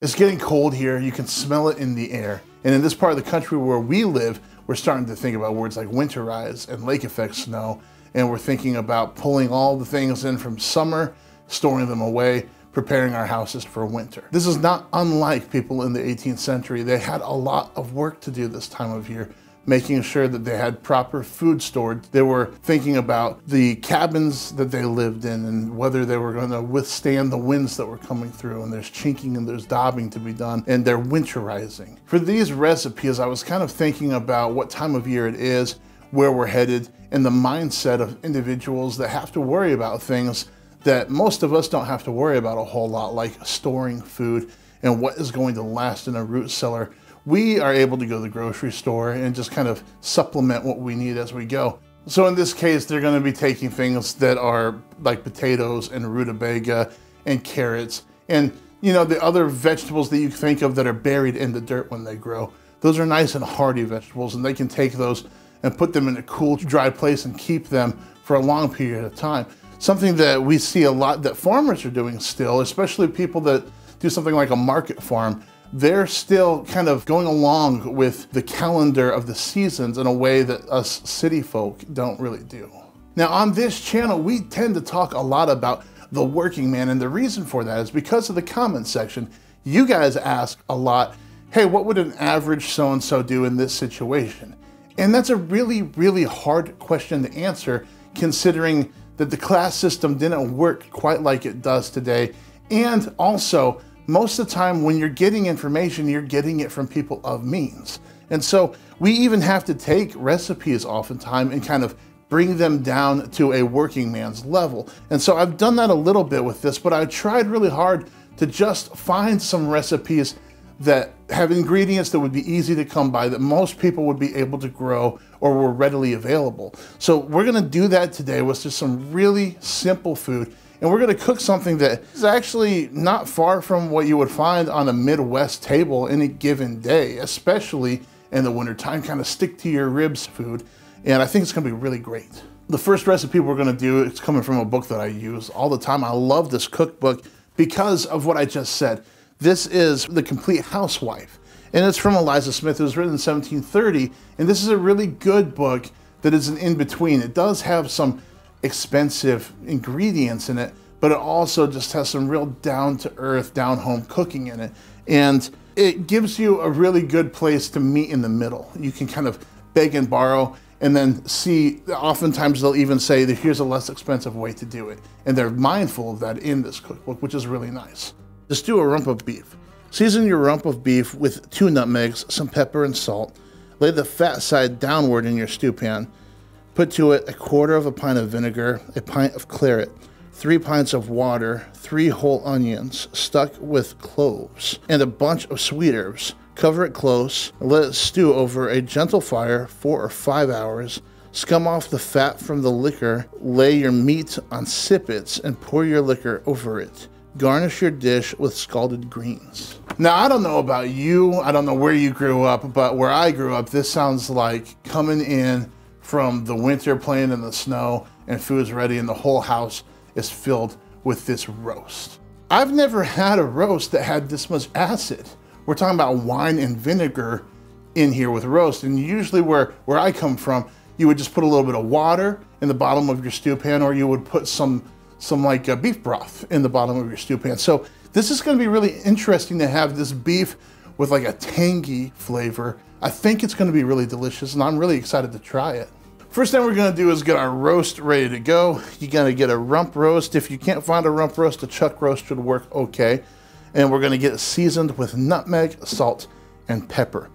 It's getting cold here. You can smell it in the air. And in this part of the country where we live, we're starting to think about words like winterize and lake effect snow. And we're thinking about pulling all the things in from summer, storing them away, preparing our houses for winter. This is not unlike people in the 18th century. They had a lot of work to do this time of year, making sure that they had proper food stored. They were thinking about the cabins that they lived in and whether they were going to withstand the winds that were coming through, and there's chinking and there's daubing to be done, and they're winterizing. For these recipes, I was kind of thinking about what time of year it is, where we're headed, and the mindset of individuals that have to worry about things that most of us don't have to worry about a whole lot, like storing food and what is going to last in a root cellar. We are able to go to the grocery store and just kind of supplement what we need as we go. So in this case, they're going to be taking things that are like potatoes and rutabaga and carrots and, you know, the other vegetables that you think of that are buried in the dirt when they grow. Those are nice and hardy vegetables, and they can take those and put them in a cool, dry place and keep them for a long period of time. Something that we see a lot that farmers are doing still, especially people that do something like a market farm. They're still kind of going along with the calendar of the seasons in a way that us city folk don't really do. Now on this channel, we tend to talk a lot about the working man, and the reason for that is because of the comment section. You guys ask a lot, hey, what would an average so-and-so do in this situation? And that's a really, really hard question to answer, considering that the class system didn't work quite like it does today. And also, most of the time when you're getting information, you're getting it from people of means. And so we even have to take recipes oftentimes and kind of bring them down to a working man's level. And so I've done that a little bit with this, but I tried really hard to just find some recipes that have ingredients that would be easy to come by, that most people would be able to grow or were readily available. So we're gonna do that today with just some really simple food. And we're gonna cook something that is actually not far from what you would find on a Midwest table any given day, especially in the wintertime, kind of stick to your ribs food. And I think it's gonna be really great. The first recipe we're gonna do, it's coming from a book that I use all the time. I love this cookbook because of what I just said. This is The Complete Housewife, and it's from Eliza Smith. It was written in 1730, and this is a really good book that is an in-between. It does have some expensive ingredients in it, but it also just has some real down-to-earth, down-home cooking in it. And it gives you a really good place to meet in the middle. You can kind of beg and borrow, and then see, oftentimes they'll even say that here's a less expensive way to do it. And they're mindful of that in this cookbook, which is really nice. Just do a rump of beef. Season your rump of beef with 2 nutmegs, some pepper and salt. Lay the fat side downward in your stew pan. Put to it 1/4 pint of vinegar, a pint of claret, 3 pints of water, 3 whole onions stuck with cloves, and a bunch of sweet herbs. Cover it close, and let it stew over a gentle fire 4 or 5 hours. Scum off the fat from the liquor, lay your meat on sippets, and pour your liquor over it. Garnish your dish with scalded greens. Now, I don't know about you, I don't know where you grew up, but where I grew up, this sounds like coming in from the winter, playing in the snow, and food's ready, and the whole house is filled with this roast. I've never had a roast that had this much acid. We're talking about wine and vinegar in here with roast, and usually where I come from, you would just put a little bit of water in the bottom of your stew pan, or you would put some like beef broth in the bottom of your stew pan. So this is gonna be really interesting to have this beef with like a tangy flavor. I think it's gonna be really delicious, and I'm really excited to try it. First thing we're gonna do is get our roast ready to go. You're gonna get a rump roast. If you can't find a rump roast, a chuck roast should work okay. And we're gonna get it seasoned with nutmeg, salt, and pepper.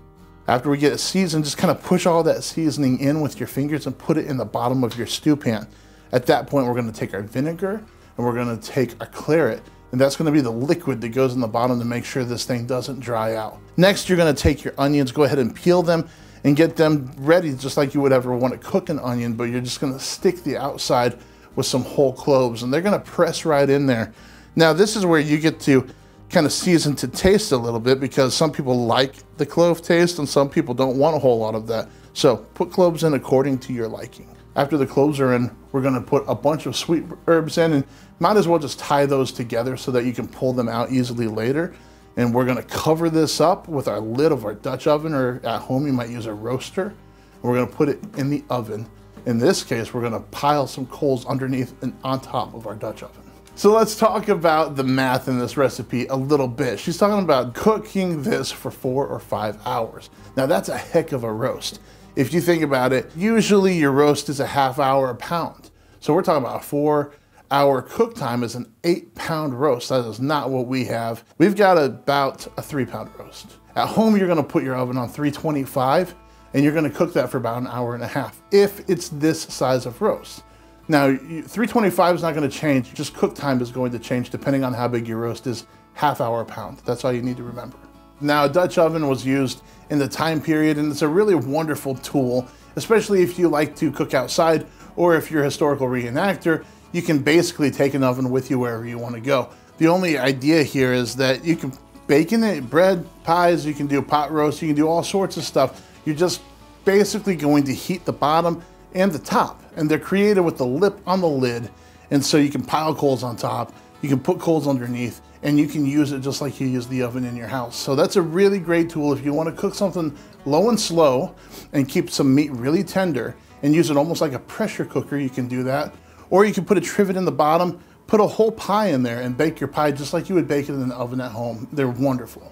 After we get it seasoned, just kind of push all that seasoning in with your fingers and put it in the bottom of your stew pan. At that point, we're gonna take our vinegar and we're gonna take our claret, and that's gonna be the liquid that goes in the bottom to make sure this thing doesn't dry out. Next, you're gonna take your onions, go ahead and peel them and get them ready just like you would ever want to cook an onion, but you're just gonna stick the outside with some whole cloves, and they're gonna press right in there. Now, this is where you get to kind of season to taste a little bit, because some people like the clove taste and some people don't want a whole lot of that. So put cloves in according to your liking. After the cloves are in, we're gonna put a bunch of sweet herbs in, and might as well just tie those together so that you can pull them out easily later. And we're gonna cover this up with our lid of our Dutch oven, or at home you might use a roaster. And we're gonna put it in the oven. In this case, we're gonna pile some coals underneath and on top of our Dutch oven. So let's talk about the math in this recipe a little bit. She's talking about cooking this for 4 or 5 hours. Now that's a heck of a roast. If you think about it, usually your roast is a half hour a pound. So we're talking about a 4-hour cook time is an 8-pound roast. That is not what we have. We've got about a 3-pound roast. At home, you're gonna put your oven on 325 and you're gonna cook that for about an hour and a half, if it's this size of roast. Now, 325 is not gonna change, just cook time is going to change depending on how big your roast is, half hour a pound. That's all you need to remember. Now, a Dutch oven was used in the time period, and it's a really wonderful tool, especially if you like to cook outside, or if you're a historical reenactor, you can basically take an oven with you wherever you wanna go. The only idea here is that you can bake in it, bread, pies, you can do pot roast, you can do all sorts of stuff. You're just basically going to heat the bottom and the top. And they're created with the lip on the lid. And so you can pile coals on top, you can put coals underneath, and you can use it just like you use the oven in your house. So that's a really great tool if you want to cook something low and slow and keep some meat really tender and use it almost like a pressure cooker. You can do that. Or you can put a trivet in the bottom, put a whole pie in there and bake your pie just like you would bake it in an oven at home. They're wonderful.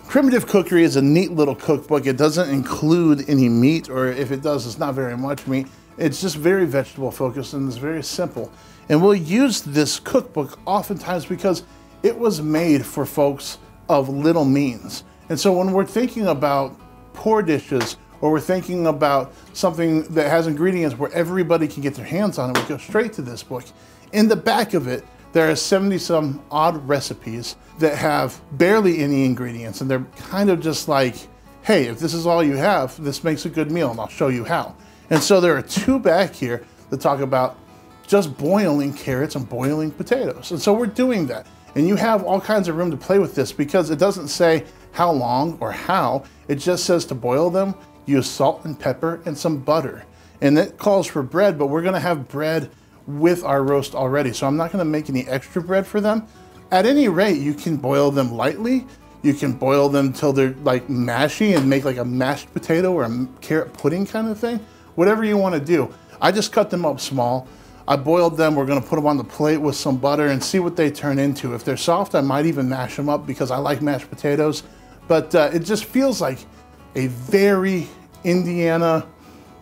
Primitive Cookery is a neat little cookbook. It doesn't include any meat, or if it does, it's not very much meat. It's just very vegetable focused and it's very simple. And we'll use this cookbook oftentimes because it was made for folks of little means. And so when we're thinking about poor dishes, or we're thinking about something that has ingredients where everybody can get their hands on it, we go straight to this book. In the back of it, there are 70 some odd recipes that have barely any ingredients, and they're kind of just like, hey, if this is all you have, this makes a good meal and I'll show you how. And so there are 2 back here that talk about just boiling carrots and boiling potatoes. And so we're doing that. And you have all kinds of room to play with this because it doesn't say how long or how, it just says to boil them, use salt and pepper and some butter. And it calls for bread, but we're gonna have bread with our roast already. So I'm not gonna make any extra bread for them. At any rate, you can boil them lightly. You can boil them till they're like mashy and make like a mashed potato or a carrot pudding kind of thing. Whatever you wanna do. I just cut them up small. I boiled them. We're gonna put them on the plate with some butter and see what they turn into. If they're soft, I might even mash them up because I like mashed potatoes. But it just feels like a very Indiana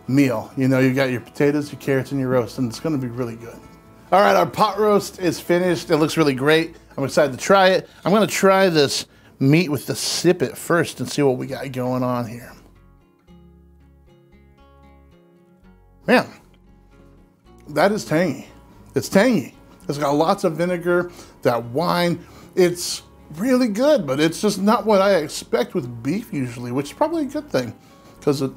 meal. You know, you got your potatoes, your carrots, and your roast, and it's gonna be really good. All right, our pot roast is finished. It looks really great. I'm excited to try it. I'm gonna try this meat with the sippet first and see what we got going on here. Man, that is tangy. It's tangy. It's got lots of vinegar, that wine. It's really good, but it's just not what I expect with beef usually, which is probably a good thing because it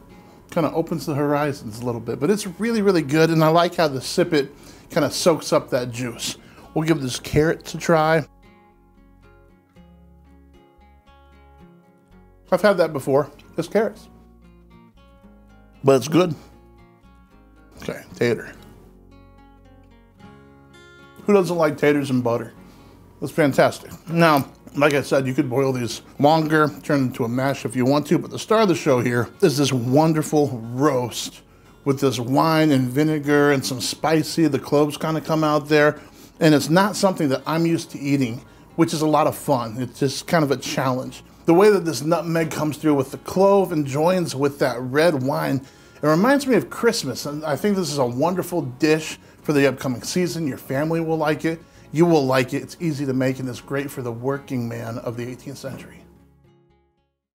kind of opens the horizons a little bit. But it's really, really good, and I like how the sippet kind of soaks up that juice. We'll give this carrot a try. I've had that before. It's carrots, but it's good. Okay, tater. Who doesn't like taters and butter? That's fantastic. Now, like I said, you could boil these longer, turn them into a mash if you want to, but the star of the show here is this wonderful roast with this wine and vinegar and some spicy. The cloves kind of come out there, and it's not something that I'm used to eating, which is a lot of fun. It's just kind of a challenge. The way that this nutmeg comes through with the clove and joins with that red wine, it reminds me of Christmas, and I think this is a wonderful dish for the upcoming season. Your family will like it. You will like it. It's easy to make, and it's great for the working man of the 18th century.